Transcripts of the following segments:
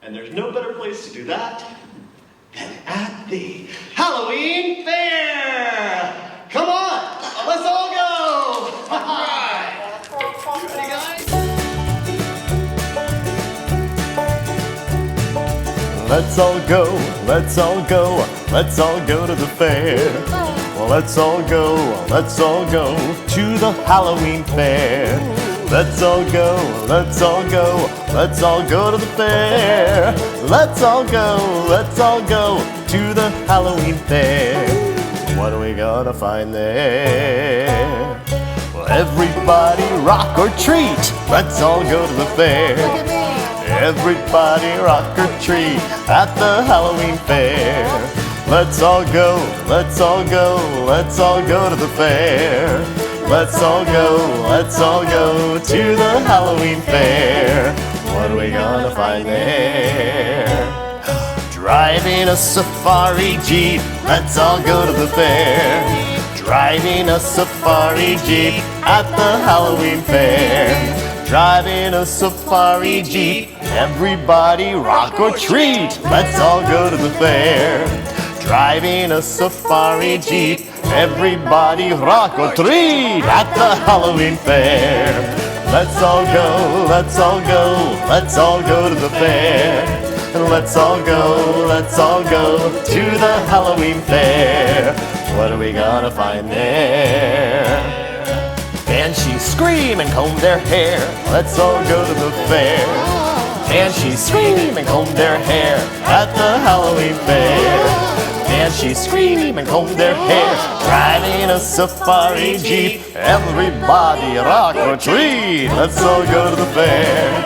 And there's no better place to do that than at the Halloween Fair! Come on, let's all go! All right. You ready, guys? Let's all go, let's all go, let's all go to the fair. Well, let's all go to the Halloween fair. Let's all go, let's all go, let's all go to the fair. Let's all go to the Halloween fair. What are we gonna find there? Well, everybody rock or treat. Let's all go to the fair. Everybody rock or treat at the Halloween fair. Let's all go, let's all go, let's all go to the fair. Let's all go to the Halloween fair. What are we gonna find there? Driving a safari jeep, let's all go to the fair. Driving a safari jeep at the Halloween fair. Driving a safari jeep, everybody rock or treat. Let's all go to the fair. Driving a safari jeep, everybody rock or treat at the Halloween fair. Let's all go, let's all go, let's all go to the fair. Let's all go to the Halloween fair. What are we gonna find there? Banshees scream and comb their hair. Let's all go to the fair. Banshees scream and comb their hair at the Halloween fair. Banshees scream and comb their hair. Driving a safari jeep, everybody rock or treat. Let's all go to the fair.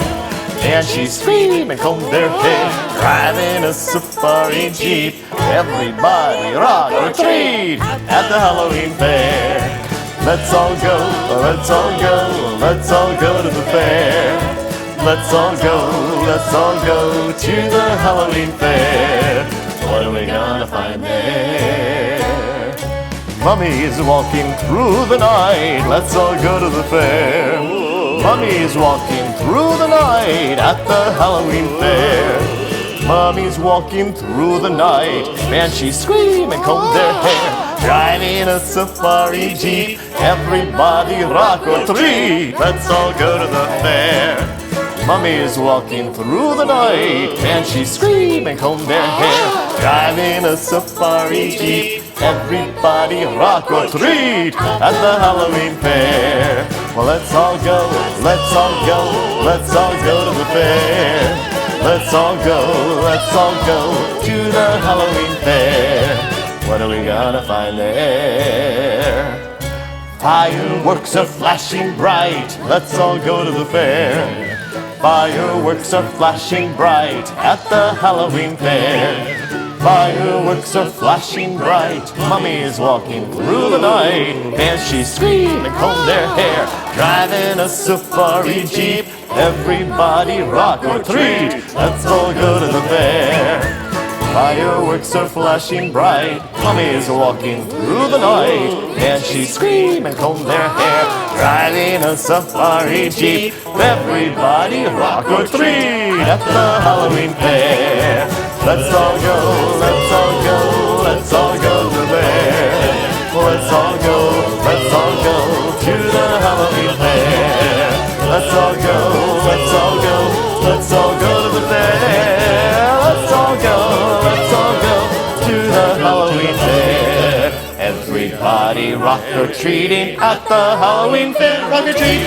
Banshees scream and comb their hair. Driving a safari jeep, everybody rock or treat at the Halloween fair. Let's all go, let's all go, let's all go to the fair. Let's all go to the Halloween fair. What are we gonna find there? Mummy's walking through the night. Let's all go to the fair. Mummy's walking through the night at the Halloween fair. Mummy's walking through the night. Banshees scream and comb their hair. Driving a safari jeep, everybody rock or treat. Let's all go to the fair. Mummy's walking through the night, Banshees scream and comb their hair. Driving a safari jeep, everybody rock or treat at the Halloween fair. Well, let's all go, let's all go, let's all go to the fair. Let's all go to the Halloween fair. What are we gonna find there? Fireworks are flashing bright. Let's all go to the fair. Fireworks are flashing bright at the Halloween fair. Fireworks are flashing bright. Mummy is walking through the night. Banshees scream and comb their hair. Driving a safari jeep, everybody rock or treat. Let's all go to the fair. Fireworks are flashing bright. Mummy is walking through the night. Banshees scream and comb their hair. Driving a safari jeep, everybody rock or treat at the Halloween fair. Let's all go, let's all go, let's all go to the fair. Let's all go to the Halloween fair. Let's all go to the fair. Let's all go to the Halloween fair. Everybody rock or treating at the Halloween fair. Rock or treat.